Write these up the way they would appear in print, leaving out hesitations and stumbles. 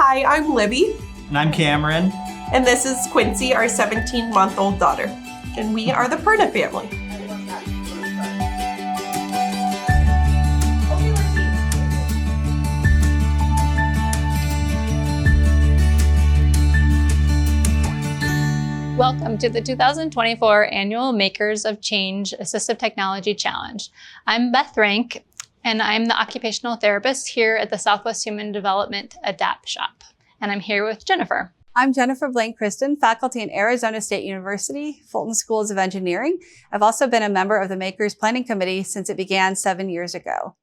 Hi, I'm Libby. And I'm Cameron. And this is Quincy, our 17-month-old daughter. And we are the Perna family. Welcome to the 2024 Annual Makers of Change Assistive Technology Challenge. I'm Beth Rank, and I'm the occupational therapist here at the Southwest Human Development ADAPT Shop. And I'm here with Jennifer. I'm Jennifer Blaine-Kristen, faculty in Arizona State University, Fulton Schools of Engineering. I've also been a member of the Makers Planning Committee since it began 7 years ago.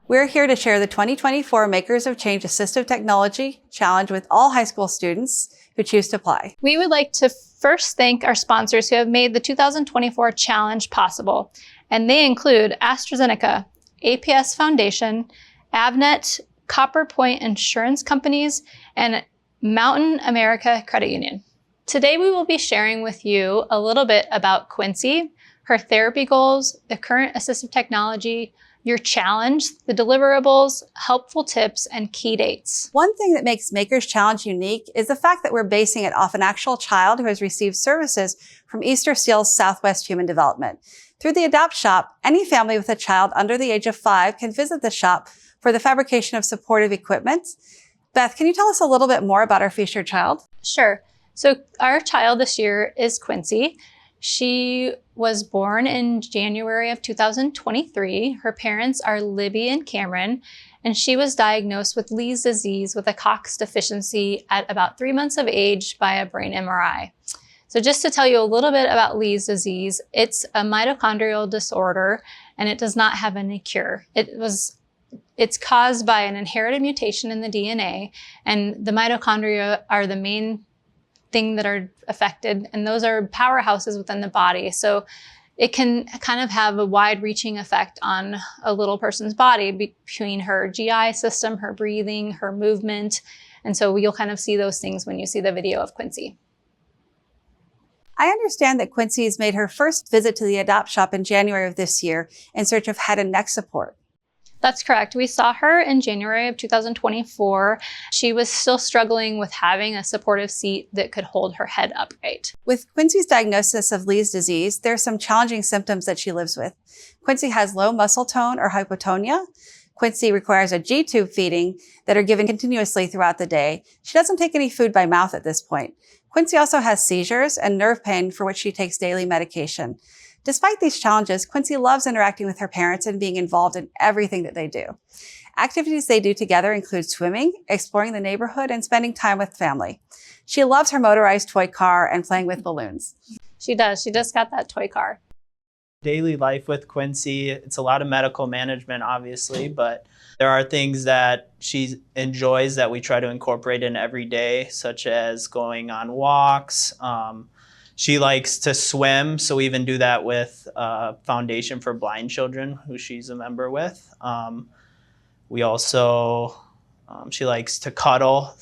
We're here to share the 2024 Makers of Change Assistive Technology Challenge with all high school students who choose to apply. We would like to first thank our sponsors who have made the 2024 challenge possible, and they include AstraZeneca, APS Foundation, Avnet, Copper Point Insurance Companies, and Mountain America Credit Union. Today we will be sharing with you a little bit about Quincy, her therapy goals, the current assistive technology, your challenge, the deliverables, helpful tips, and key dates. One thing that makes Makers Challenge unique is the fact that we're basing it off an actual child who has received services from Easter Seals Southwest Human Development. Through the ADAPT Shop, any family with a child under the age of 5 can visit the shop for the fabrication of supportive equipment. Beth, can you tell us a little bit more about our featured child? Sure. So our child this year is Quincy. She was born in January of 2023. Her parents are Libby and Cameron, and she was diagnosed with Lee's disease with a COX deficiency at about 3 months of age by a brain MRI. So just to tell you a little bit about Lee's disease, it's a mitochondrial disorder, and it does not have any cure. It's caused by an inherited mutation in the DNA, and the mitochondria are the main thing that are affected, and those are powerhouses within the body. So it can kind of have a wide-reaching effect on a little person's body between her GI system, her breathing, her movement. And so you'll kind of see those things when you see the video of Quincy. I understand that Quincy has made her first visit to the ADAPT Shop in January of this year in search of head and neck support. That's correct. We saw her in January of 2024. She was still struggling with having a supportive seat that could hold her head upright. With Quincy's diagnosis of Lee's disease, there are some challenging symptoms that she lives with. Quincy has low muscle tone or hypotonia. Quincy requires a G-tube feeding that are given continuously throughout the day. She doesn't take any food by mouth at this point. Quincy also has seizures and nerve pain for which she takes daily medication. Despite these challenges, Quincy loves interacting with her parents and being involved in everything that they do. Activities they do together include swimming, exploring the neighborhood, and spending time with family. She loves her motorized toy car and playing with balloons. She does. She just got that toy car. Daily life with Quincy, it's a lot of medical management, obviously, but there are things that she enjoys that we try to incorporate in every day, such as going on walks. She likes to swim, so we even do that with Foundation for Blind Children, who she's a member with. We also, she likes to cuddle,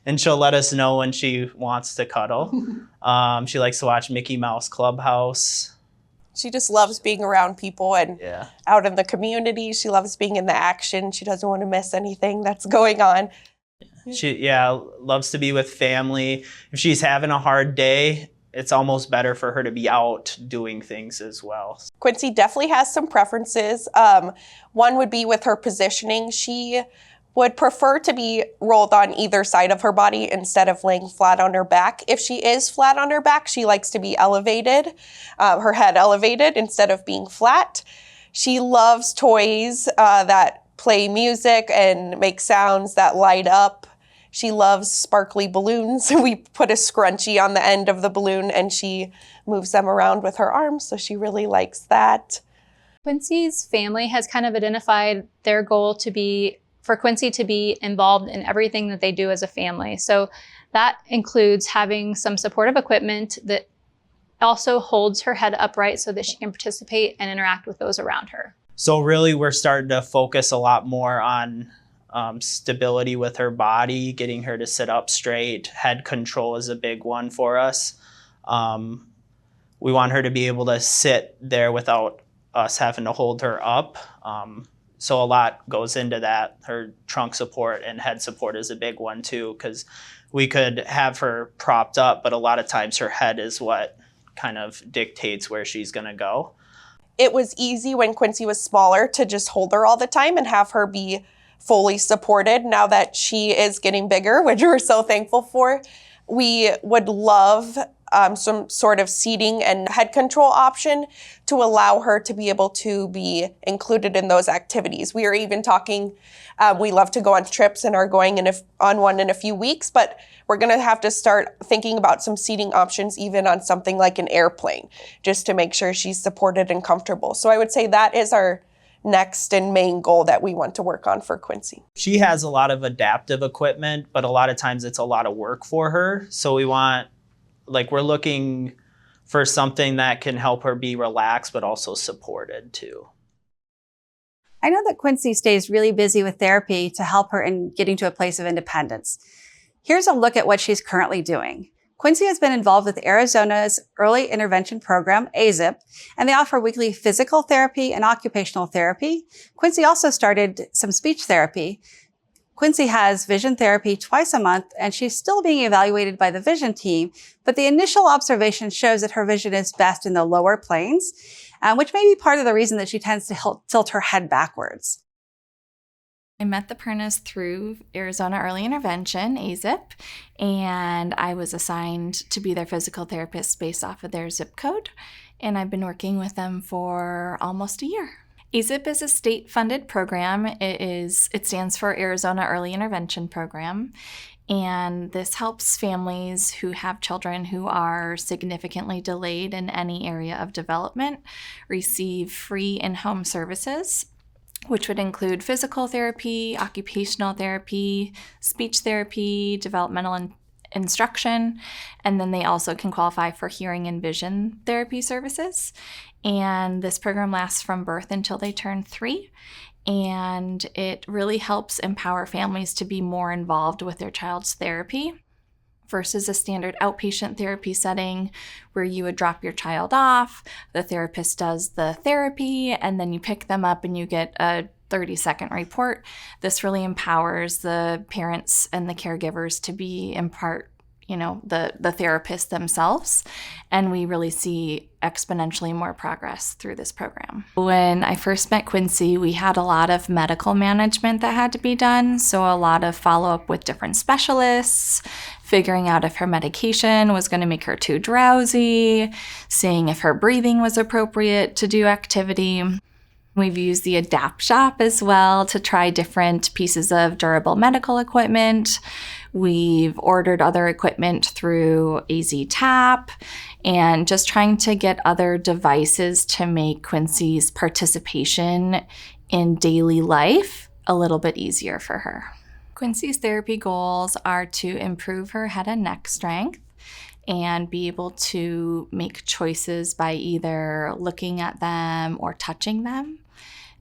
and she'll let us know when she wants to cuddle. She likes to watch Mickey Mouse Clubhouse. She just loves being around people and out in the community. She loves being in the action. She doesn't want to miss anything that's going on. She loves to be with family. If she's having a hard day, it's almost better for her to be out doing things as well. Quincy definitely has some preferences. One would be with her positioning. She would prefer to be rolled on either side of her body instead of laying flat on her back. If she is flat on her back, she likes to be elevated, her head elevated instead of being flat. She loves toys that play music and make sounds that light up. She loves sparkly balloons. We put a scrunchie on the end of the balloon and she moves them around with her arms, so she really likes that. Quincy's family has kind of identified their goal to be for Quincy to be involved in everything that they do as a family. So that includes having some supportive equipment that also holds her head upright so that she can participate and interact with those around her. So really, we're starting to focus a lot more on stability with her body, getting her to sit up straight. Head control is a big one for us. We want her to be able to sit there without us having to hold her up. So a lot goes into that. Her trunk support and head support is a big one too, because we could have her propped up, but a lot of times her head is what kind of dictates where she's going to go. It was easy when Quincy was smaller to just hold her all the time and have her be fully supported. Now that she is getting bigger, which we're so thankful for, we would love some sort of seating and head control option to allow her to be able to be included in those activities. We are even talking, we love to go on trips and are going on one in a few weeks, but we're gonna have to start thinking about some seating options even on something like an airplane, just to make sure she's supported and comfortable. So I would say that is our next and main goal that we want to work on for Quincy. She has a lot of adaptive equipment, but a lot of times it's a lot of work for her. So we're looking for something that can help her be relaxed, but also supported too. I know that Quincy stays really busy with therapy to help her in getting to a place of independence. Here's a look at what she's currently doing. Quincy has been involved with Arizona's Early Intervention Program, AZIP, and they offer weekly physical therapy and occupational therapy. Quincy also started some speech therapy. Quincy has vision therapy twice a month, and she's still being evaluated by the vision team, but the initial observation shows that her vision is best in the lower planes, which may be part of the reason that she tends to tilt her head backwards. I met the Pernas through Arizona Early Intervention, AZIP, and I was assigned to be their physical therapist based off of their zip code, and I've been working with them for almost a year. AZIP is a state-funded program. It stands for Arizona Early Intervention Program, and this helps families who have children who are significantly delayed in any area of development receive free in-home services, which would include physical therapy, occupational therapy, speech therapy, developmental instruction, and then they also can qualify for hearing and vision therapy services. And this program lasts from birth until they turn 3, and it really helps empower families to be more involved with their child's therapy versus a standard outpatient therapy setting where you would drop your child off, the therapist does the therapy, and then you pick them up and you get a 30-second report. This really empowers the parents and the caregivers to be in part, the therapists themselves, and we really see exponentially more progress through this program. When I first met Quincy, we had a lot of medical management that had to be done, so a lot of follow-up with different specialists, figuring out if her medication was going to make her too drowsy, seeing if her breathing was appropriate to do activity. We've used the Adapt Shop as well to try different pieces of durable medical equipment. We've ordered other equipment through AZ Tap and just trying to get other devices to make Quincy's participation in daily life a little bit easier for her. Quincy's therapy goals are to improve her head and neck strength and be able to make choices by either looking at them or touching them,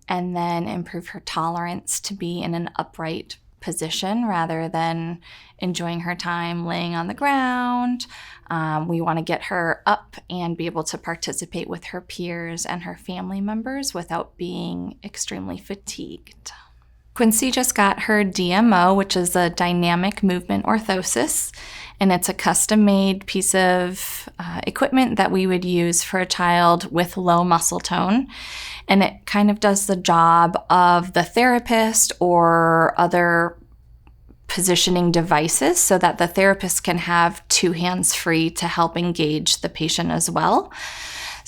and then improve her tolerance to be in an upright position rather than enjoying her time laying on the ground. We want to get her up and be able to participate with her peers and her family members without being extremely fatigued. Quincy just got her DMO, which is a dynamic movement orthosis, and it's a custom-made piece of equipment that we would use for a child with low muscle tone. And it kind of does the job of the therapist or other positioning devices so that the therapist can have 2 hands free to help engage the patient as well.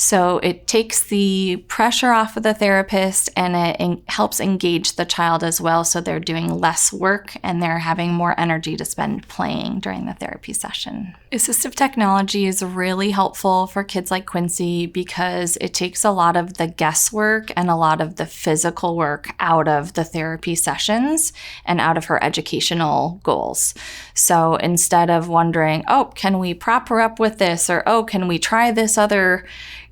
So it takes the pressure off of the therapist and it helps engage the child as well, so they're doing less work and they're having more energy to spend playing during the therapy session. Assistive technology is really helpful for kids like Quincy because it takes a lot of the guesswork and a lot of the physical work out of the therapy sessions and out of her educational goals. So instead of wondering, oh, can we prop her up with this? Or, oh, can we try this other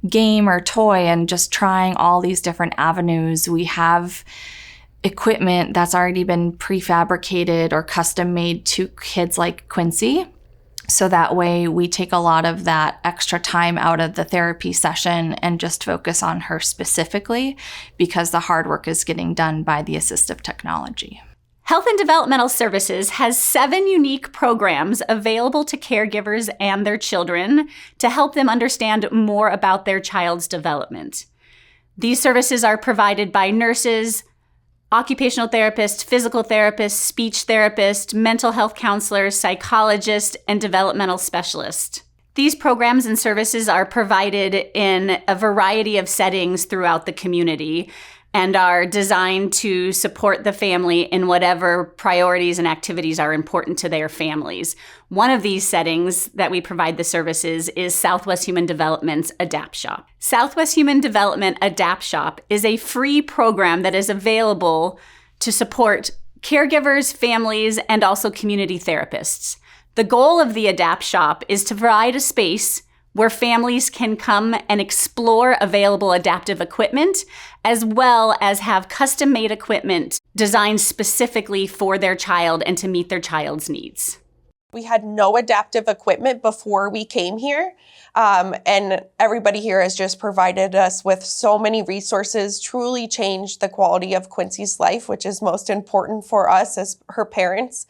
game or toy, and just trying all these different avenues. We have equipment that's already been prefabricated or custom made to kids like Quincy So that way we take a lot of that extra time out of the therapy session and just focus on her specifically, because the hard work is getting done by the assistive technology. Health and Developmental Services has 7 unique programs available to caregivers and their children to help them understand more about their child's development. These services are provided by nurses, occupational therapists, physical therapists, speech therapists, mental health counselors, psychologists, and developmental specialists. These programs and services are provided in a variety of settings throughout the community and are designed to support the family in whatever priorities and activities are important to their families. One of these settings that we provide the services is Southwest Human Development's Adapt Shop. Southwest Human Development Adapt Shop is a free program that is available to support caregivers, families, and also community therapists. The goal of the Adapt Shop is to provide a space where families can come and explore available adaptive equipment, as well as have custom-made equipment designed specifically for their child and to meet their child's needs. We had no adaptive equipment before we came here, and everybody here has just provided us with so many resources, truly changed the quality of Quincy's life, which is most important for us as her parents.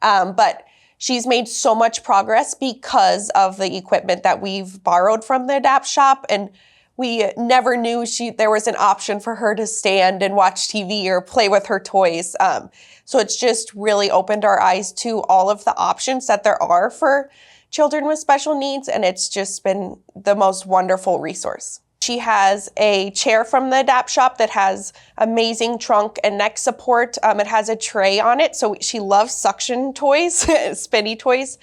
But she's made so much progress because of the equipment that we've borrowed from the Adapt Shop, and we never knew there was an option for her to stand and watch TV or play with her toys. So it's just really opened our eyes to all of the options that there are for children with special needs, and it's just been the most wonderful resource. She has a chair from the Adapt Shop that has amazing trunk and neck support. It has a tray on it, so she loves suction toys, spinny toys.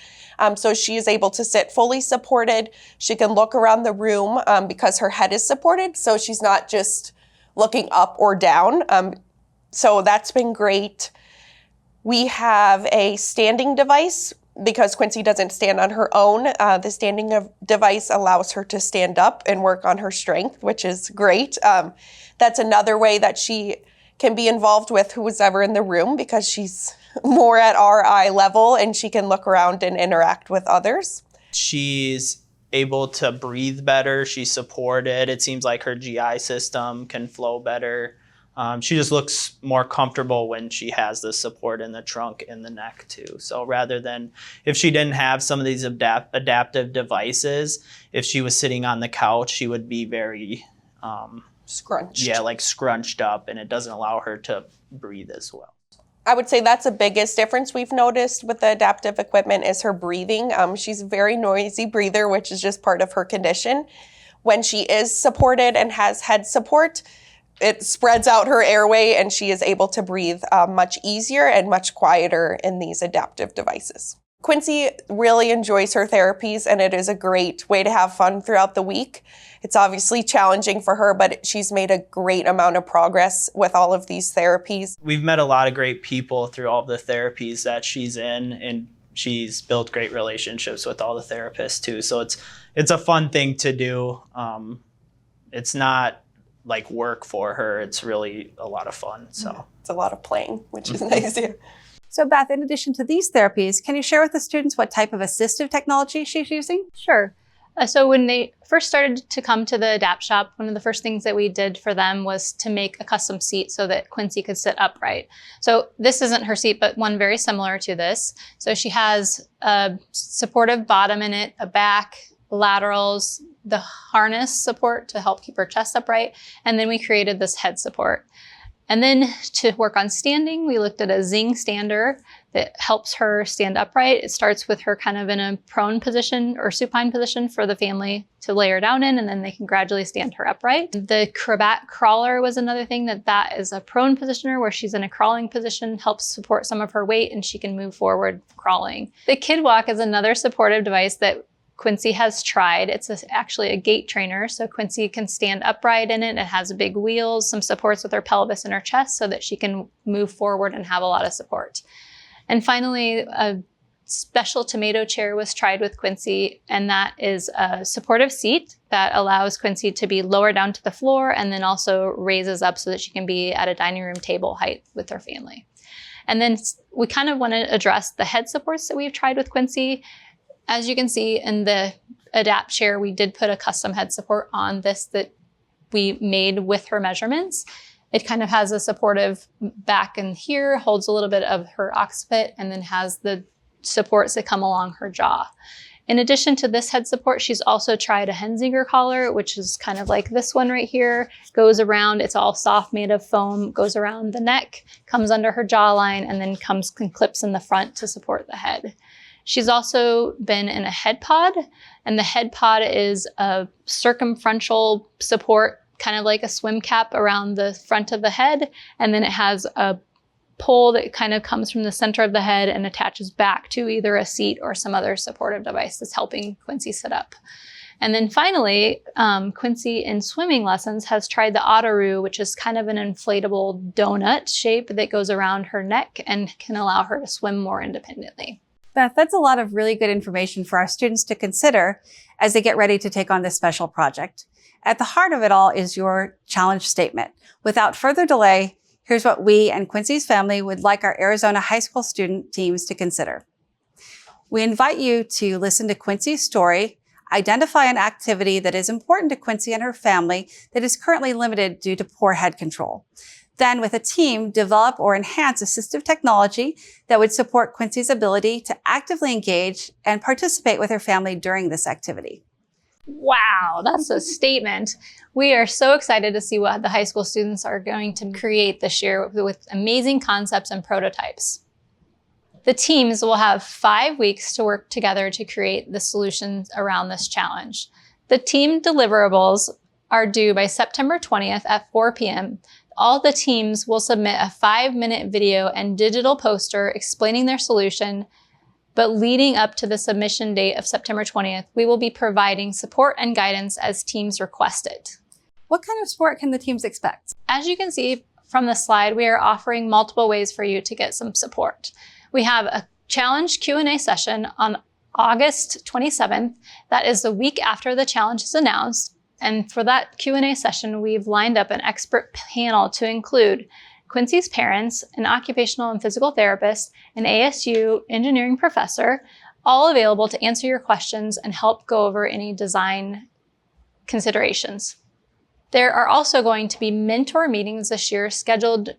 So she is able to sit fully supported. She can look around the room because her head is supported, so she's not just looking up or down. So that's been great. We have a standing device because Quincy doesn't stand on her own. The standing device allows her to stand up and work on her strength, which is great. That's another way that she can be involved with who's ever in the room because she's more at our eye level and she can look around and interact with others. She's able to breathe better. She's supported. It seems like her GI system can flow better. She just looks more comfortable when she has the support in the trunk and the neck too. So rather than if she didn't have some of these adaptive devices, if she was sitting on the couch, she would be very Scrunched. Yeah, like scrunched up, and it doesn't allow her to breathe as well. I would say that's the biggest difference we've noticed with the adaptive equipment is her breathing. She's a very noisy breather, which is just part of her condition. When she is supported and has head support, it spreads out her airway and she is able to breathe much easier and much quieter in these adaptive devices. Quincy really enjoys her therapies and it is a great way to have fun throughout the week. It's obviously challenging for her, but she's made a great amount of progress with all of these therapies. We've met a lot of great people through all the therapies that she's in, and she's built great relationships with all the therapists too. So it's a fun thing to do. It's not like work for her. It's really a lot of fun. So it's a lot of playing, which is nice. Yeah. So Beth, in addition to these therapies, can you share with the students what type of assistive technology she's using? Sure. So when they first started to come to the Adapt Shop, one of the first things that we did for them was to make a custom seat so that Quincy could sit upright. So this isn't her seat, but one very similar to this. So she has a supportive bottom in it, a back, laterals, the harness support to help keep her chest upright, and then we created this head support. And then to work on standing, we looked at a Zing stander that helps her stand upright. It starts with her kind of in a prone position or supine position for the family to lay her down in, and then they can gradually stand her upright. The Crabat crawler was another thing that is a prone positioner where she's in a crawling position, helps support some of her weight, and she can move forward crawling. The Kid Walk is another supportive device that Quincy has tried. It's actually a gait trainer, so Quincy can stand upright in it. It has big wheels, some supports with her pelvis and her chest so that she can move forward and have a lot of support. And finally, a special tomato chair was tried with Quincy, and that is a supportive seat that allows Quincy to be lower down to the floor and then also raises up so that she can be at a dining room table height with her family. And then we kind of want to address the head supports that we've tried with Quincy. As you can see in the adapt chair, we did put a custom head support on this that we made with her measurements. It kind of has a supportive back in here, holds a little bit of her occiput, and then has the supports that come along her jaw. In addition to this head support, she's also tried a Hensinger collar, which is kind of like this one right here, goes around, it's all soft, made of foam, goes around the neck, comes under her jawline, and then comes and clips in the front to support the head. She's also been in a head pod, and the head pod is a circumferential support, kind of like a swim cap around the front of the head, and then it has a pole that kind of comes from the center of the head and attaches back to either a seat or some other supportive device that's helping Quincy sit up. And then finally, Quincy in swimming lessons has tried the Ottaroo, which is kind of an inflatable donut shape that goes around her neck and can allow her to swim more independently. Beth, that's a lot of really good information for our students to consider as they get ready to take on this special project. At the heart of it all is your challenge statement. Without further delay, here's what we and Quincy's family would like our Arizona high school student teams to consider. We invite you to listen to Quincy's story, identify an activity that is important to Quincy and her family that is currently limited due to poor head control. Then, with a team, develop or enhance assistive technology that would support Quincy's ability to actively engage and participate with her family during this activity. Wow, that's a statement. We are so excited to see what the high school students are going to create this year with amazing concepts and prototypes. The teams will have 5 weeks to work together to create the solutions around this challenge. The team deliverables are due by September 20th at 4 p.m. All the teams will submit a 5-minute video and digital poster explaining their solution, but leading up to the submission date of September 20th, we will be providing support and guidance as teams request it. What kind of support can the teams expect? As you can see from the slide, we are offering multiple ways for you to get some support. We have a challenge Q&A session on August 27th. That is the week after the challenge is announced. And for that Q&A session, we've lined up an expert panel to include Quincy's parents, an occupational and physical therapist, an ASU engineering professor, all available to answer your questions and help go over any design considerations. There are also going to be mentor meetings this year scheduled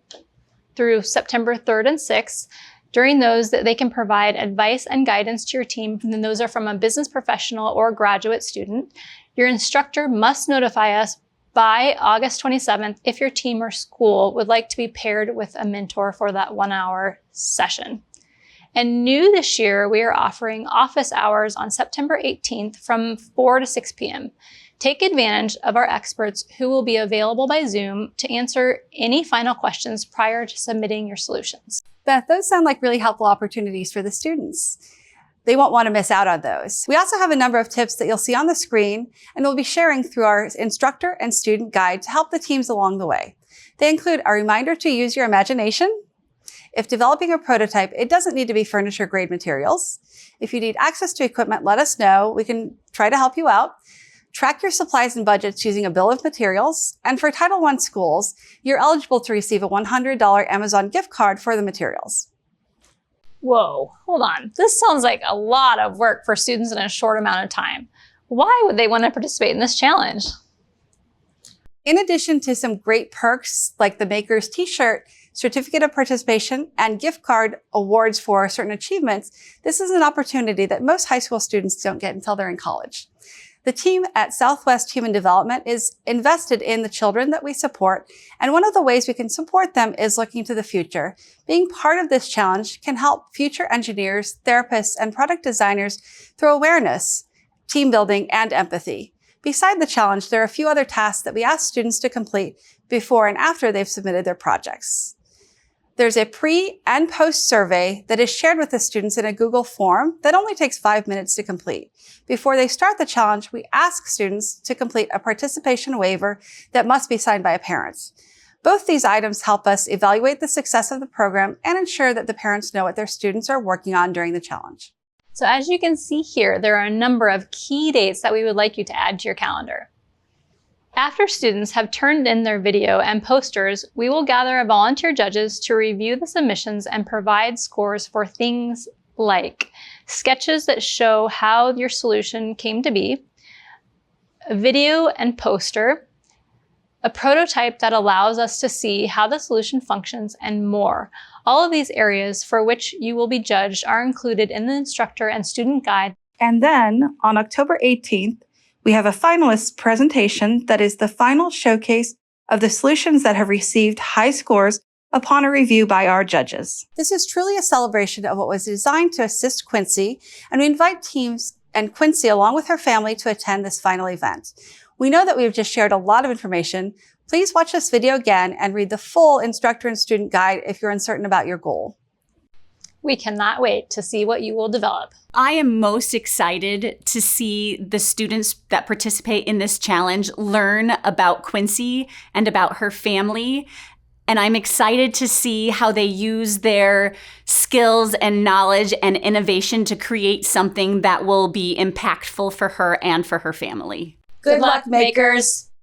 through September 3rd and 6th. During those, they can provide advice and guidance to your team, and then those are from a business professional or graduate student. Your instructor must notify us by August 27th if your team or school would like to be paired with a mentor for that 1-hour session. And new this year, we are offering office hours on September 18th from 4 to 6 p.m. Take advantage of our experts who will be available by Zoom to answer any final questions prior to submitting your solutions. Beth, those sound like really helpful opportunities for the students. They won't want to miss out on those. We also have a number of tips that you'll see on the screen, and we'll be sharing through our instructor and student guide to help the teams along the way. They include a reminder to use your imagination. If developing a prototype, it doesn't need to be furniture-grade materials. If you need access to equipment, let us know. We can try to help you out. Track your supplies and budgets using a bill of materials. And for Title I schools, you're eligible to receive a $100 Amazon gift card for the materials. Whoa, hold on. This sounds like a lot of work for students in a short amount of time. Why would they want to participate in this challenge? In addition to some great perks like the Maker's T-shirt, certificate of participation, and gift card awards for certain achievements, this is an opportunity that most high school students don't get until they're in college. The team at Southwest Human Development is invested in the children that we support, and one of the ways we can support them is looking to the future. Being part of this challenge can help future engineers, therapists, and product designers through awareness, team building, and empathy. Beside the challenge, there are a few other tasks that we ask students to complete before and after they've submitted their projects. There's a pre and post survey that is shared with the students in a Google form that only takes 5 minutes to complete. Before they start the challenge, we ask students to complete a participation waiver that must be signed by a parent. Both these items help us evaluate the success of the program and ensure that the parents know what their students are working on during the challenge. So as you can see here, there are a number of key dates that we would like you to add to your calendar. After students have turned in their video and posters, we will gather volunteer judges to review the submissions and provide scores for things like sketches that show how your solution came to be, a video and poster, a prototype that allows us to see how the solution functions, and more. All of these areas for which you will be judged are included in the instructor and student guide. And then on October 18th, we have a finalist presentation that is the final showcase of the solutions that have received high scores upon a review by our judges. This is truly a celebration of what was designed to assist Quincy, and we invite teams and Quincy along with her family to attend this final event. We know that we have just shared a lot of information. Please watch this video again and read the full instructor and student guide if you're uncertain about your goal. We cannot wait to see what you will develop. I am most excited to see the students that participate in this challenge learn about Quincy and about her family. And I'm excited to see how they use their skills and knowledge and innovation to create something that will be impactful for her and for her family. Good luck, makers!